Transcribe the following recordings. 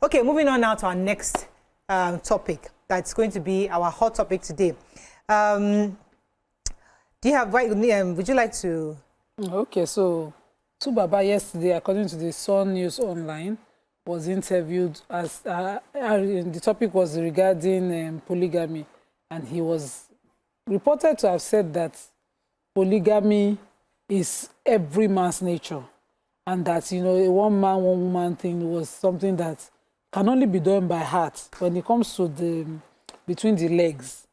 Okay, moving on now to our next topic. That's going to be our hot topic today. Do you have, would you like to? Okay, so Baba yesterday, according to the Sun News Online, was interviewed as the topic was regarding polygamy, and he was reported to have said that polygamy is every man's nature, and that, you know, a one man, one woman thing was something that can only be done by heart. When it comes to between the legs,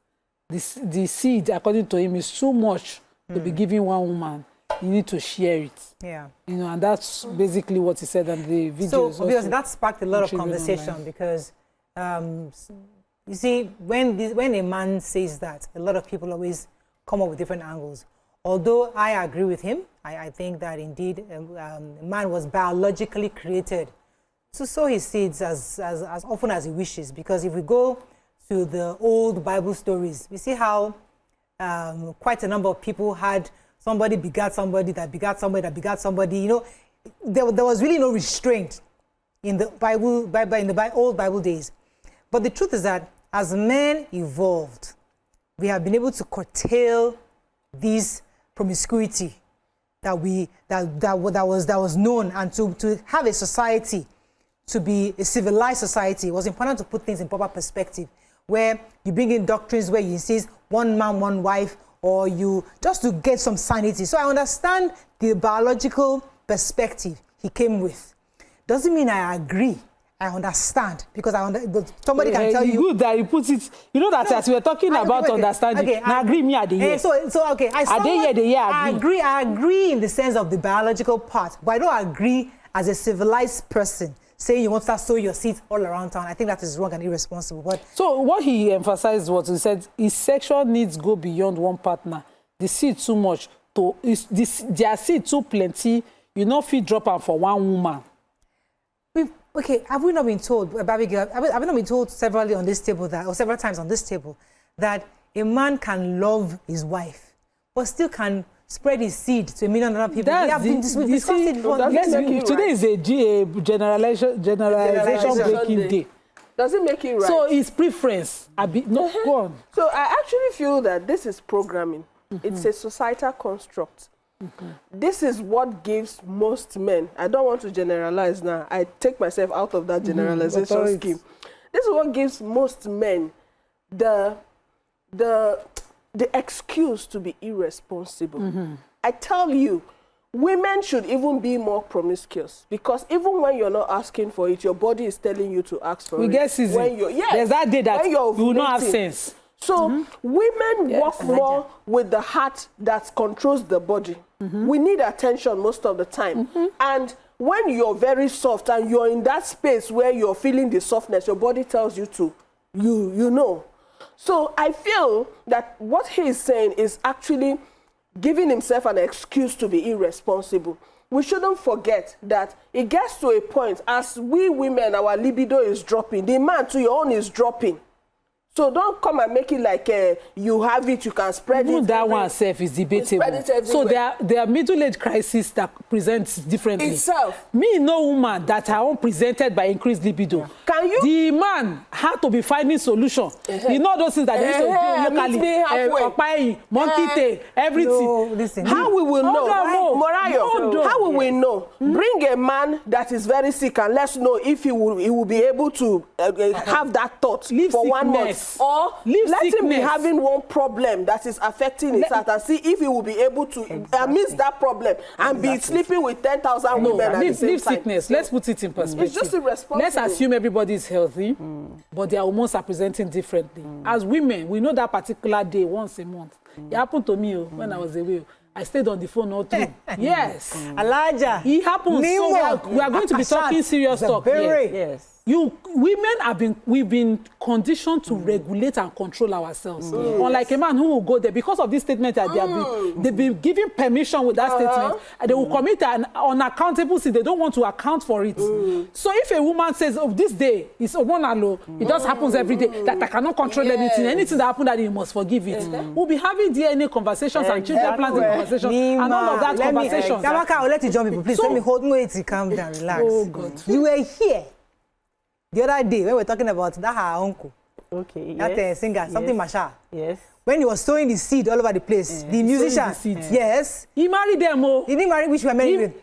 the seed, according to him, is too much to be given one woman. You need to share it. Yeah. You know, and that's basically what he said, and the video. So, because that sparked a lot of conversation online. Because, you see, when a man says that, a lot of people always come up with different angles. Although I agree with him, I think that indeed a man was biologically created to sow his seeds as often as he wishes. Because if we go to the old Bible stories, we see how quite a number of people had somebody begat somebody that begat somebody that begat somebody. You know, there was really no restraint in the old Bible days. But the truth is that as men evolved, we have been able to curtail this promiscuity that was known, and to have a society, to be a civilized society. It was important to put things in proper perspective, where you bring in doctrines where you insist one man, one wife, or you just to get some sanity. So I understand the biological perspective he came with. Doesn't mean I agree. I understand, because somebody can tell you. Good that you put it. You know that as we were talking about understanding. Okay, I agree. Me at the year. So okay. I agree in the sense of the biological part, but I don't agree as a civilized person saying you want to sow your seeds all around town. I think that is wrong and irresponsible. But so what he emphasized was, he said his sexual needs go beyond one partner. The seed too much, their seed too plenty. You know, feed drop out for one woman. Okay, have we not been told, Abigail, have we not been told several times on this table, that a man can love his wife, but still can spread his seed to 1 million other people? We have discussed it before. Today is a generalization breaking day. Does it make it right? So it's preference. Go on. So I actually feel that this is programming. It's a societal construct. This is what gives most men, I don't want to generalize now, I take myself out of that generalization scheme. This is what gives most men the excuse to be irresponsible. I tell you, women should even be more promiscuous, because even when you're not asking for it, your body is telling you to ask for it. There's that day that you will not have sense. So women work more with the heart that controls the body. We need attention most of the time. And when you're very soft and you're in that space where you're feeling the softness, your body tells you to, you know. So I feel that what he is saying is actually giving himself an excuse to be irresponsible. We shouldn't forget that it gets to a point, as we women, our libido is dropping, the man to your own is dropping. So don't come and make it like you have it, you can spread it. That one self is debatable. So there are middle-age crises that present differently. Itself. Me, no woman that are unpresented by increased libido. Yeah. Can you? The man had to be finding solution. You know those things that they used to do locally. Monkey tail, everything. No, listen. How we will know? Morayo, how will we know? Bring a man that is very sick and let's know if he will be able to have that thought for 1 month. Or let him be having one problem that is affecting his heart and see if he will be able to miss that problem and be sleeping with 10,000 women at the same time. Sickness. Let's put it in perspective. It's just irresponsible. Let's assume everybody is healthy, but their hormones are presenting differently. As women, we know that particular day once a month. It happened to me when I was away. I stayed on the phone all through. Yes. Elijah. It happens. So we are going to be talking serious talk. Yes. We've been conditioned to regulate and control ourselves. Unlike a man who will go there because of this statement that they've been given permission with that statement, and they will commit an unaccountable sin. They don't want to account for it. So if a woman says, "Oh, this day is a one alone," it just happens every day. That I cannot control anything. Anything that happened, that you must forgive it. We'll be having DNA conversations and children planting conversations and all of that conversations. I'll let you jump in, please. Let me hold me to calm down, relax. Oh God, you were here. The other day, when we were talking about that her uncle, Okay. that singer, something Masha. Yes. When he was sowing the seed all over the place, the musician, yes. He married them, oh. He didn't marry, which we are married with.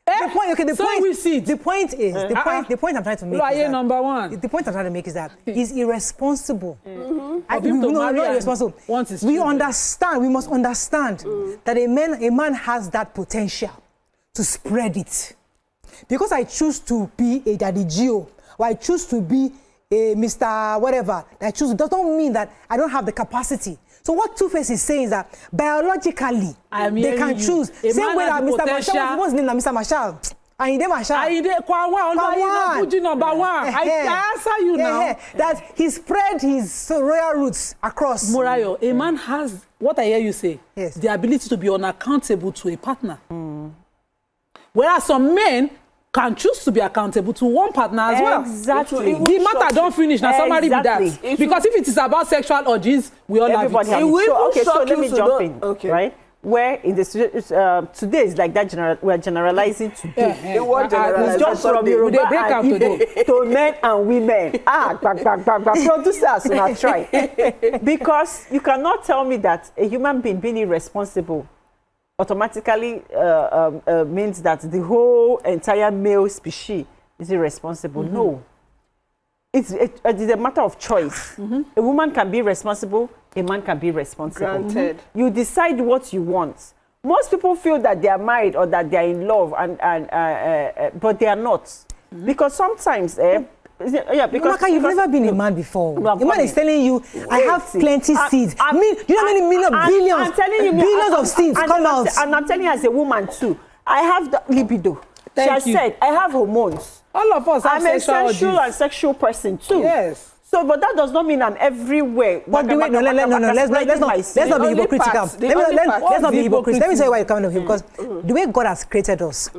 The point, okay, the point is, the point I'm trying to make is that, number one. the point I'm trying to make is that he's irresponsible. Not irresponsible. We understand, we must understand that a man has that potential to spread it. Because I choose to be a Daddy Gio, or I choose to be a Mr. whatever, I choose, doesn't mean that I don't have the capacity. So what Two-Face is saying is that biologically, they can choose. Same way that Mr. Marshall, what's his name, Mr. Marshall? Ayinde Marshall. Ayinde Kwawa, number one. I answer you now. That he spread his royal roots across. Morayo, a man has, what I hear you say, the ability to be unaccountable to a partner. Whereas some men can choose to be accountable to one partner as well. Exactly. The matter don't finish. Now somebody be that. Because if it is about sexual urges, we all have it. Okay, so let me jump in. Right? Where in the today is like that. We're generalizing today. It's just from Yoruba and Igbo to men and women. Producers not try. Because you cannot tell me that a human being irresponsible automatically means that the whole entire male species is irresponsible. No. It's a matter of choice. A woman can be responsible, a man can be responsible. Granted. You decide what you want. Most people feel that they are married or that they are in love, but they are not. Because sometimes... because you've never been a man before. A man is telling you, I have plenty seeds. You know how many billions? I'm telling you, billions of seeds come out. And I'm telling you as a woman too, I have the libido. She has said, I have hormones. All of us have sexual I'm a sensual and sexual person too. Yes. So, but that does not mean I'm everywhere. But let's not be hypocritical. Let's not be hypocritical. Let me tell you why you're coming to him. Because the way God has created us,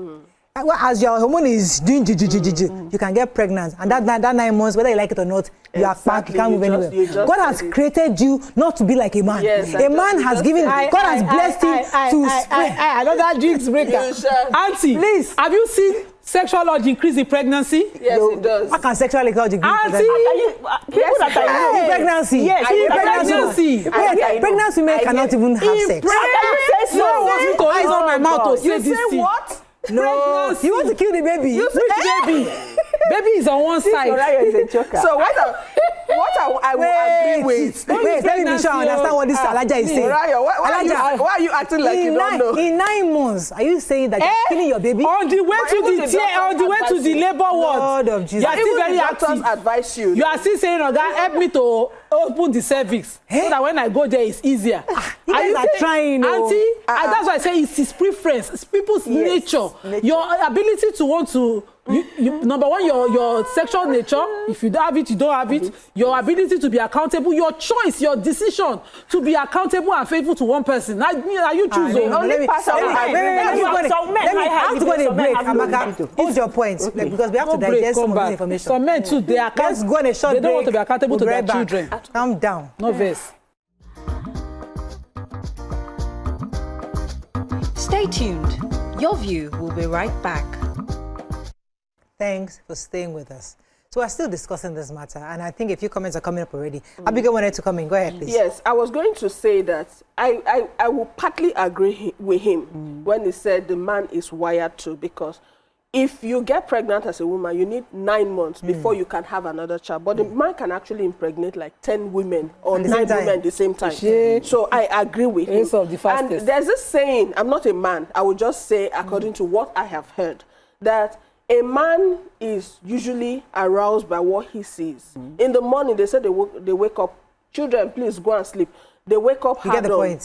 as your hormone is doing you can get pregnant, and that 9 months, whether you like it or not, you are back, you can't move anywhere. God has created you not to be like a man. Yes, a man has given, God has blessed him to spread. Another jinx breaker. Auntie, please, have you seen sexual urge increase in pregnancy? Yes, it does. How can sexual urge increase in people that are in pregnancy? Yes, in pregnancy. Pregnant women cannot even have sex. No one wants me to use on my mouth to say this thing. You say what? No, you want to kill the baby. Which baby? Baby is on one side. Is a joker. So what I will agree with. Wait, let me be sure I understand what this Alaja is saying. Why are you acting like you don't know? In 9 months, are you saying that you're killing your baby? On the way to the labor ward. Lord of Jesus. You are still very active. Advise you. You are still saying, "Oh God, help me to open the cervix so that when I go there, it's easier." You guys are trying, Auntie. That's why I say it's his preference, it's people's nature. Your ability to want to. Number one, your sexual nature. If you don't have it, you don't have it. Your ability to be accountable, your choice, your decision to be accountable and faithful to one person. Are you choosing? Only pass out. Let me have to go on a break, Amaka. Hold your point, because we have to digest some of this information. Some men too, they are. Let's go on a short break. They don't want to be accountable to their children. Calm down. No verse. Stay tuned. Your View will be right back. Thanks for staying with us. So we're still discussing this matter, and I think a few comments are coming up already. Abigail wanted to come in. Go ahead, please. Yes, I was going to say that I will partly agree with him when he said the man is wired to, because if you get pregnant as a woman, you need 9 months before you can have another child. But the man can actually impregnate like 10 women or 9 women at the same time. So I agree with him. And there's this saying, I'm not a man, I will just say according to what I have heard, that a man is usually aroused by what he sees. In the morning, they say they wake up, children, please go and sleep. They wake up hard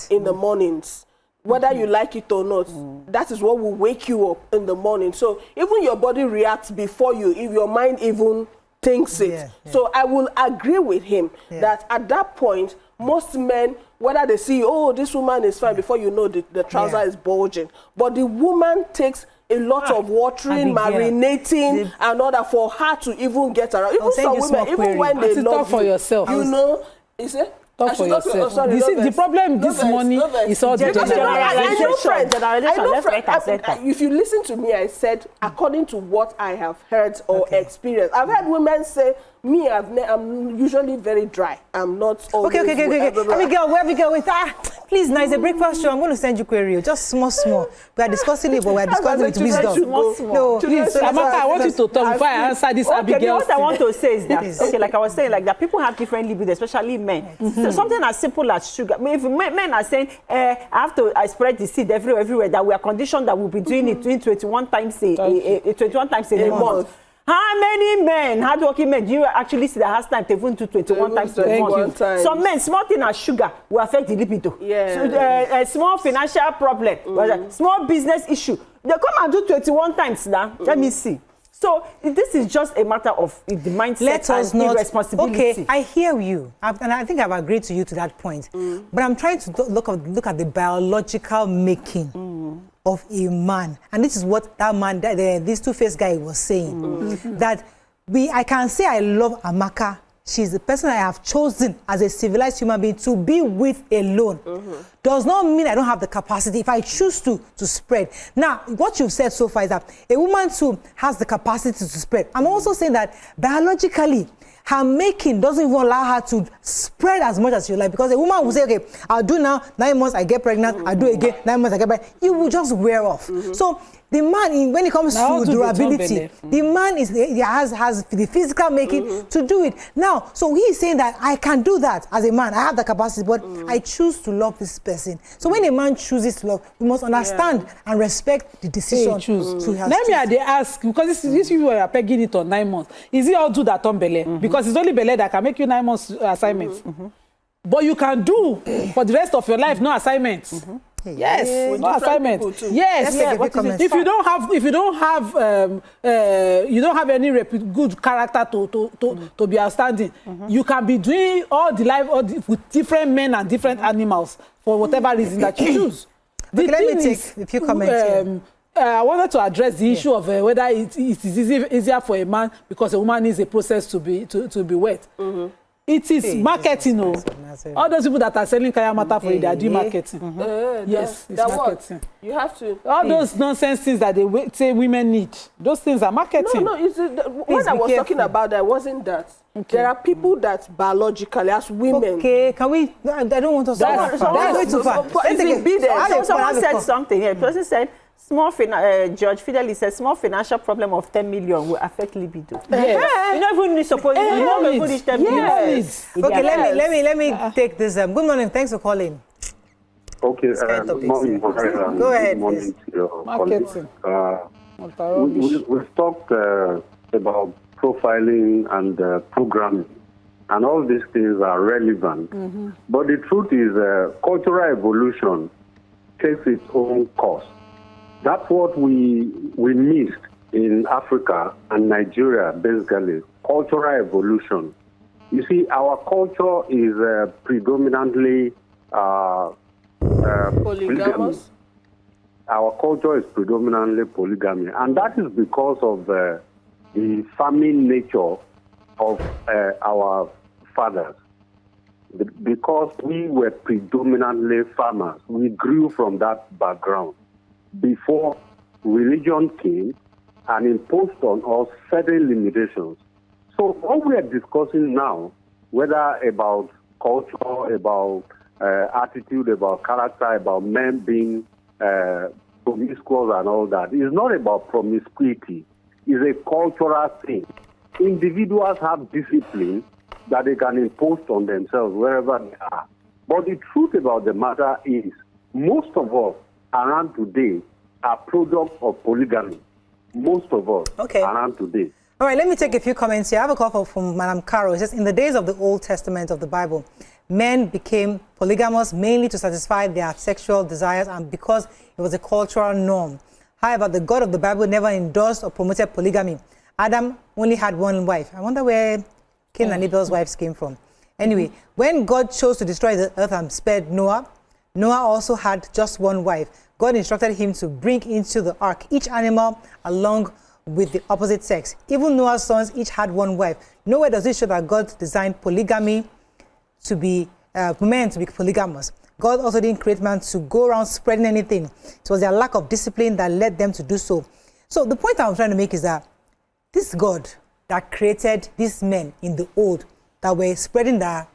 in the mornings. Whether you like it or not, that is what will wake you up in the morning. So even your body reacts before you, if your mind even thinks it. So I will agree with him that at that point, most men, whether they see, oh, this woman is fine, before you know the trouser is bulging. But the woman takes a lot of watering, marinating, and all that for her to even get around. Even some women, even when they love for yourself. You know, is it? Talk for yourself. The problem this morning is all the generalization. If you listen to me, I said, according to what I have heard or experienced, I've heard women say, me, I'm usually very dry. I'm not always... Okay. Abigail, where we go with that? Please, now it's a breakfast show. I'm going to send you query. Just small. We are discussing it, but we are discussing it with wisdom. No, please, Amaka, I want you to talk before I answer this Abigail. What I want to say is that, okay, like I was saying, like that people have different libido, especially men. So something as simple as sugar. I mean, if men are saying, I have to spread the seed everywhere, that we are conditioned that we'll be doing it 21 times a month. How many men, hardworking men, do you actually see that has time to even do 21 times a month? Some men, small thing as sugar will affect the libido. Yeah. So, a small financial problem, small business issue, they come and do 21 times now. Let me see. So this is just a matter of the mindset and irresponsibility. Okay, I hear you, and I think I've agreed to you to that point. But I'm trying to look at the biological making of a man, and this is what that man, this two-faced guy, was saying. That I can say I love Amaka. She's the person I have chosen as a civilized human being to be with alone. Does not mean I don't have the capacity, if I choose to spread. Now, what you've said so far is that a woman too has the capacity to spread. I'm also saying that biologically, her making doesn't even allow her to spread as much as you like, because a woman will say, okay, I'll do now, 9 months I get pregnant, I'll do again, 9 months I get pregnant. You will just wear off. So the man, when it comes to durability, the man has the physical making to do it. Now, so he's saying that I can do that as a man. I have the capacity, but I choose to love this person. So when a man chooses to love, we must understand and respect the decision to have. Let me ask, because these people are pegging it on 9 months. Is it all do that on Bele? Because it's only Bele that can make you 9 months assignments. But you can do for the rest of your life no assignments. Yes, no assignment. Yes, if you don't have any good character to be outstanding, you can be doing all the life with different men and different animals for whatever reason that you choose. Okay, let me take a few comments. I wanted to address the issue of whether it is easier for a man because a woman needs a process to be wet. It is marketing, all those people that are selling kaya mata for it, they are doing marketing. Yes, it's marketing. You have to. All those nonsense things that they say women need, those things are marketing. No, what I was talking about, that wasn't that. Okay. There are people that biologically, as women. Okay, can we? I don't want to. That's way too far. Someone said something. The person said, George Fidelli said, small financial problem of 10 million will affect libido. Yes. You don't even suppose. You don't even reach 10 million. Okay, let me take this. Good morning. Thanks for calling. Okay. Good morning. Go ahead. Good morning. We've talked about profiling and programming, and all these things are relevant. But the truth is, cultural evolution takes its own course. That's what we missed in Africa and Nigeria, basically, cultural evolution. You see, our culture is predominantly polygamy. Our culture is predominantly polygamy, and that is because of the farming nature of our fathers. Because we were predominantly farmers, we grew from that background before religion came and imposed on us certain limitations. So what we are discussing now, whether about culture, about attitude, about character, about men being promiscuous and all that, is not about promiscuity. It's a cultural thing. Individuals have discipline that they can impose on themselves wherever they are. But the truth about the matter is, most of us around today are products of polygamy. Most of us around today. All right, let me take a few comments here. I have a call from Madam Caro. It says, in the days of the Old Testament of the Bible, men became polygamous mainly to satisfy their sexual desires and because it was a cultural norm. However, the God of the Bible never endorsed or promoted polygamy. Adam only had one wife. I wonder where Cain and Abel's wives came from. Anyway, when God chose to destroy the earth and spared Noah, Noah also had just one wife. God instructed him to bring into the ark each animal along with the opposite sex. Even Noah's sons each had one wife. Nowhere does it show that God designed polygamy to be men to be polygamous. God also didn't create man to go around spreading anything. It was their lack of discipline that led them to do so. So the point I'm trying to make is that this God that created these men in the old that were spreading their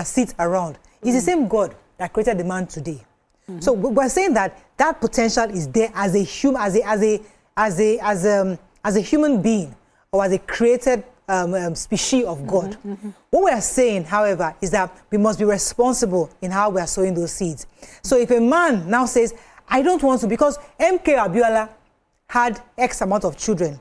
seeds around is the same God that created the man today. So we're saying that potential is there as a human being or as a created species of God. What we are saying, however, is that we must be responsible in how we are sowing those seeds. So if a man now says, I don't want to, because MK Abiola had X amount of children.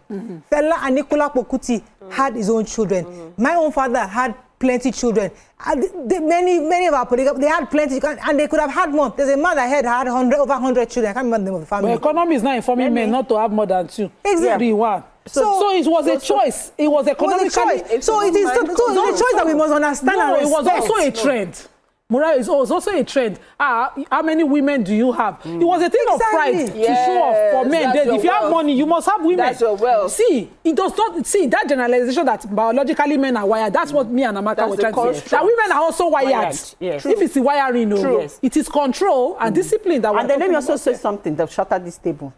Fela and Nicola Pokuti had his own children. My own father had plenty children. Many of our polygamy, they had plenty, and they could have had more. There's a man that had over 100 children. I can't remember the name of the family. But economy is not informing men not to have more than 2. Exactly. 3, 1. So it was a choice. It was economically. So it is a choice that we must understand and respect. It was also a trend. Moral is also a trend. How many women do you have? It was a thing of pride to show off for men. If you have money, you must have women. That's your wealth. See, it does not see that generalization that biologically men are wired. That's what me and Amaka were trying to say. That women are also wired. Yes. If it's the wiring, yes. It is control and discipline that. And then let me also say something that shatter this table.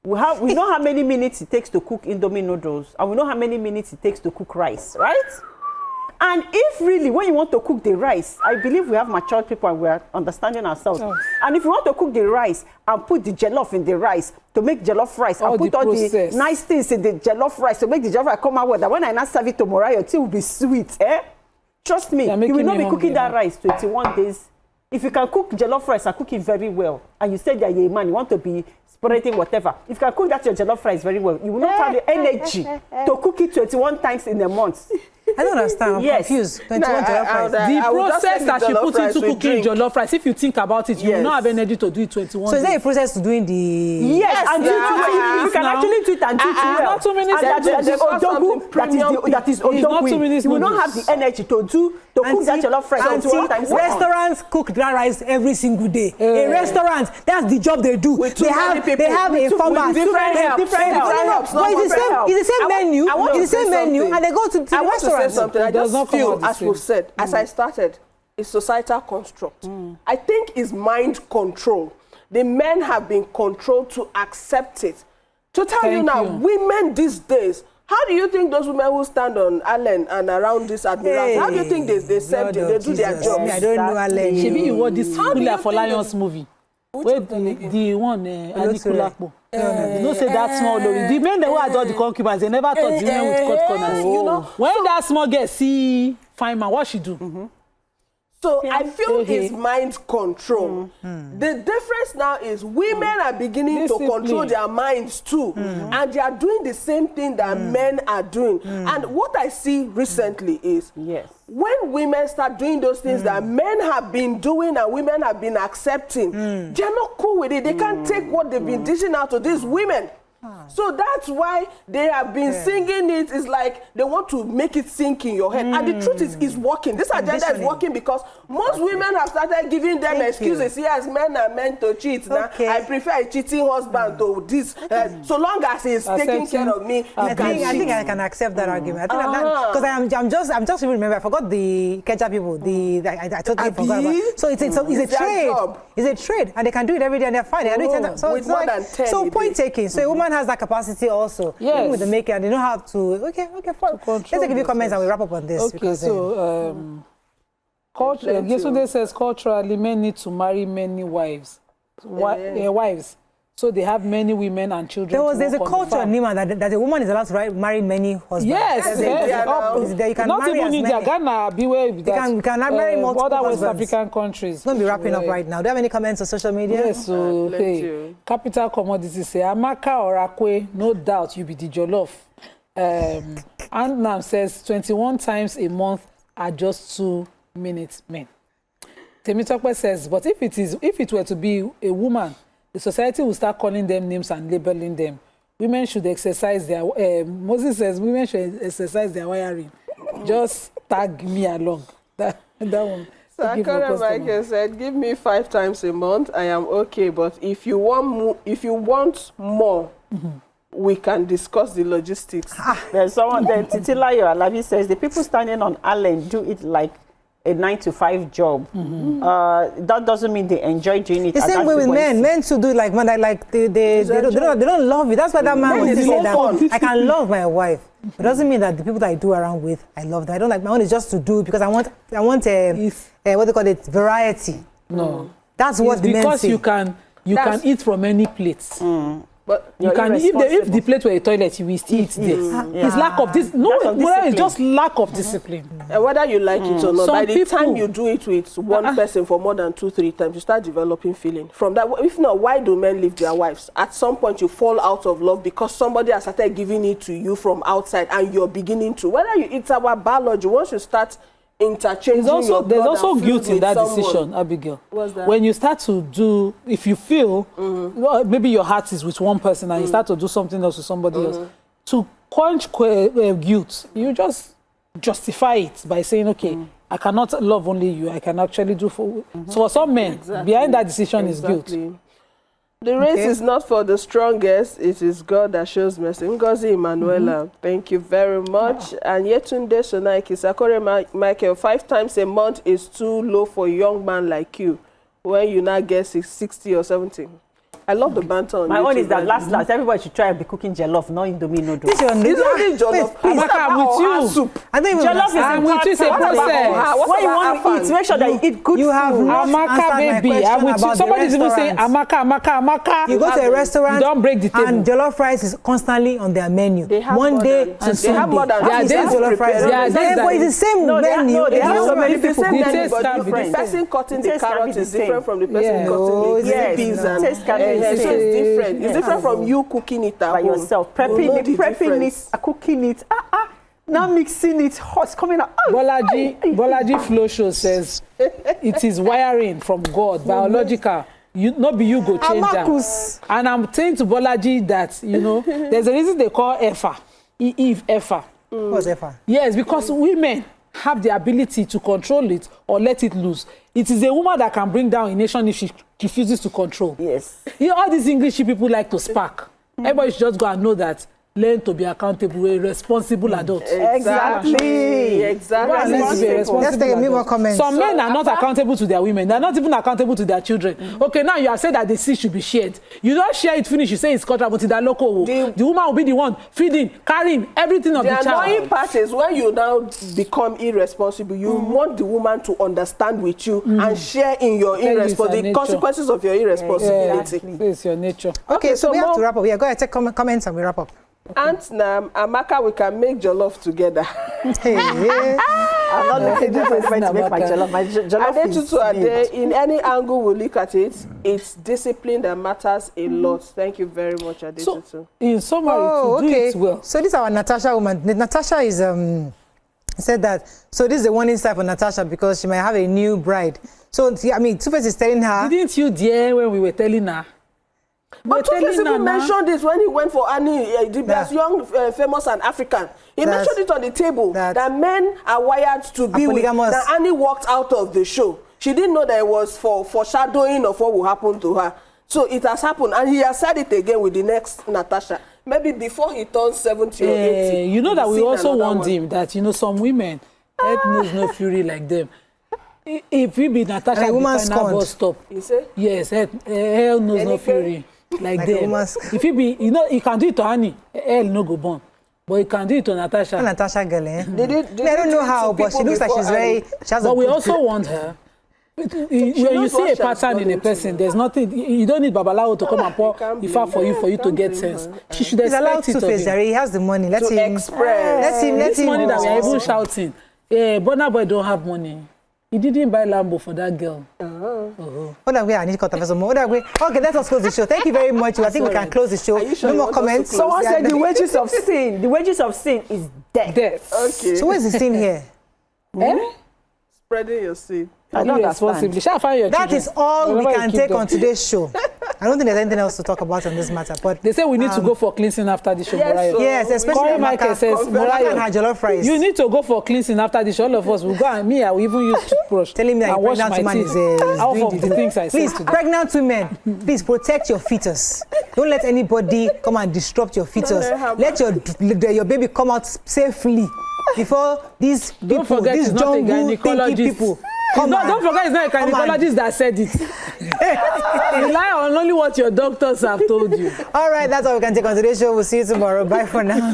We know how many minutes it takes to cook Indomie noodles, and we know how many minutes it takes to cook rice, right? And if really, when you want to cook the rice, I believe we have matured people and we are understanding ourselves. Oh. And if you want to cook the rice and put the jollof in the rice to make jollof rice, and put all the nice things in the jollof rice to make the jollof rice come out well, that when I now serve it tomorrow, your tea will be sweet. Trust me, you will not be cooking that rice 21 days. If you can cook jollof rice and cook it very well, and you said that you're a man, you want to be spreading whatever. If you can cook that your jollof rice very well, you will not have the energy to cook it 21 times in a month. I don't understand. I'm confused. 21 jollof rice. The process that she put into cooking jollof rice, if you think about it, you will not have energy to do it 21 So is there a process to doing the... Yes, and you can actually do it and do it well. Not 2 minutes. That is odogu. You will not have the energy to cook that jollof rice 21 times. Restaurants cook that rice every single day. A restaurant, that's the job they do. They have a farmer. Different help. It's the same menu. It's the same menu, and they go to the restaurant. Something. I just feel, as we've said, as I started, it's societal construct. I think it's mind control. The men have been controlled to accept it. To tell you now, women these days, how do you think those women who stand on Allen and around this admiral, how do you think they serve them, they do their jobs? I don't know Allen. Maybe you watch this Kula for Lions movie. Wait, the one, Anikulapo. You know, say that small lorry. The men that were adore the concubines, they never thought the men would cut corners. You know, when that small girl see fine man, what she do? So I feel it's mind control. The difference now is women are beginning to control their minds too. And they are doing the same thing that men are doing. And what I see recently is when women start doing those things that men have been doing and women have been accepting, they're not cool with it. They can't take what they've been dishing out to these women. So that's why they have been singing it. It's like they want to make it sink in your head. And the truth is, it's working. This agenda is working because most women have started giving them excuses. Yes, men are meant to cheat. I prefer a cheating husband to this. So long as he's taking care of me, I think I can accept that argument. I think because I'm just remember, I forgot the Keja people. I totally forgot about it. So it's a trade. It's a trade, and they can do it every day, and they're fine. So with more than 10. So point taking. So a woman has that capacity also. Yes. With the maker, and they know how to. Okay, fine. Let's take a few comments and we wrap up on this. Okay, so yesterday says culturally men need to marry many wives. Wives. So they have many women and children. There's a culture in Nima that a woman is allowed to marry many husbands. Yes, you can not even in Ghana, beware with that. You can marry multiple other West African countries. It's going to be wrapping up right now. Do you have any comments on social media? Yes, so hey, Capital Commodities say, Amaka or Akwe, no doubt you be the jollof. And now says 21 times a month are just 2 minutes men. Temitope says, but if it were to be a woman, the society will start calling them names and labeling them. Women should exercise their... Moses says women should exercise their wiring. Just tag me along. That one. So Akara Michael said, give me 5 times a month. I am okay. But if you want more, we can discuss the logistics. There's someone there, Titilayo Alabi says, the people standing on Allen do it like a 9-to-5 job. That doesn't mean they enjoy doing it. The same way with men. Men to do like they don't love it. That's why that man was saying that I can love my wife. It doesn't mean that the people that I do around with, I love them. I don't like my own is just to do because I want what they call it, variety. No, that's what the men because say. you can eat from any plates. But you can if the plate were a toilet, you will still eat there. It's lack of this. No, it's just lack of discipline. Whether you like it or not, by the time you do it with one person for more than 2-3 times, you start developing feeling. From that, if not, why do men leave their wives? At some point, you fall out of love because somebody has started giving it to you from outside, and you're beginning to. It's our biology. Once you start interchanging there's also guilt in that decision, Abigail. What's that? When you start to do, if you feel maybe your heart is with one person and you start to do something else with somebody else, to quench guilt, you just justify it by saying, okay, I cannot love only you, I can actually do for. So for some men, behind that decision is guilt. The race is not for the strongest. It is God that shows mercy. Ngozi Emanuela, thank you very much. And Yetunde Sonaiki, Sakore Michael, 5 times a month is too low for a young man like you when you now get 60 or 70. I love the banter on My YouTube. own is that last, everybody should try and be cooking jollof, not Indomie noodles. It's not jollof. I'm with you. I think jollof is with you. It's a process. When you want to eat, make sure that you eat good food. Amaka, baby. I'm with you. Somebody's even saying Amaka. You go to a restaurant, you don't break the table. and jollof rice is constantly on their menu. They have one day to Sunday. They have more than jollof rice. But it's the same menu. They have so many people. The person cutting the carrot is different from the person cutting the peas. Taste can be the same. It's different from you cooking it at by home. yourself, prepping it, cooking it, now mixing it, hot coming out. Bolaji Flow Show says it is wiring from God, biological. Not be you go change that. And I'm saying to Bolaji that there's a reason they call Efa, Eve Efa. What's Efa? Yes, because women have the ability to control it or let it loose. It is a woman that can bring down a nation if she refuses to control. Yes. All these English people like to spark. Everybody should just go and know that. Learn to be accountable, a responsible adult. Exactly. Let's take a few more comments. Some men are not accountable to their women. They're not even accountable to their children. Okay, now you have said that the seed should be shared. You don't share it, finish. You say it's cultural, but in that local, the woman will be the one feeding, carrying everything of the child. The annoying part is when you now become irresponsible, you want the woman to understand with you and share in your the consequences of your irresponsibility. It's your nature. Okay, so we have to wrap up. Yeah, go ahead, take comments and we wrap up. Aunt Nam, Amaka, we can make jollof together. I'm not looking to make my jollof. My jollof is in any angle we look at it, it's discipline that matters a lot. Thank you very much, Adetutu. So, in summary, to do it well. So this is our Natasha woman. Natasha is said that. So this is the warning sign for Natasha because she might have a new bride. So I mean, Two-Face is telling her. Didn't you dare when we were telling her? But Two-Face even mentioned this when he went for Annie, the young, famous and African. He mentioned it on the table that men are wired to be with. That Annie walked out of the show. She didn't know that it was for foreshadowing of what will happen to her. So it has happened, and he has said it again with the next Natasha. Maybe before he turns 70 or 80. You know that we also warned him that some women, head knows no fury like them. If we be Natasha, the final bus stop. You say? Yes, hell knows no fury. Like them. If he be, you can do it to Annie, hell no go born. But you can do it to Natasha. Natasha girl, I don't know how, but she looks like she's very. But we also want her. When you see a pattern in a person, there's nothing. You don't need Babalawo to come and pour Ifa for you to get sense. She should expect it of him. He has the money. Let him express. Let him. Money that we are even shouting. Burna Boy don't have money. He didn't buy Lambo for that girl. I need to cut off some more. Okay, let us close the show. Thank you very much. I think we can close the show. Sure no more comments. Someone said the wages of sin. The wages of sin is death. Okay. So where's the sin here? Spreading your seed. I don't responsibly. Shall I find your that is all we can take on today's show. I don't think there's anything else to talk about on this matter. But they say we need to go for cleansing after the show. Yes, especially Michael says, Morayo, you need to go for cleansing after the show. All of us will go, and me, I will even use toothbrush. Telling me that a pregnant woman is out of the things I said. Please, pregnant women, please protect your fetus. Don't let anybody come and disrupt your fetus. Let your baby come out safely. before these people, these jungle thinking people. Don't forget it's not a gynecologist that said it. Rely on only what your doctors have told you. All right, that's all we can take on today's show. We'll see you tomorrow. Bye for now.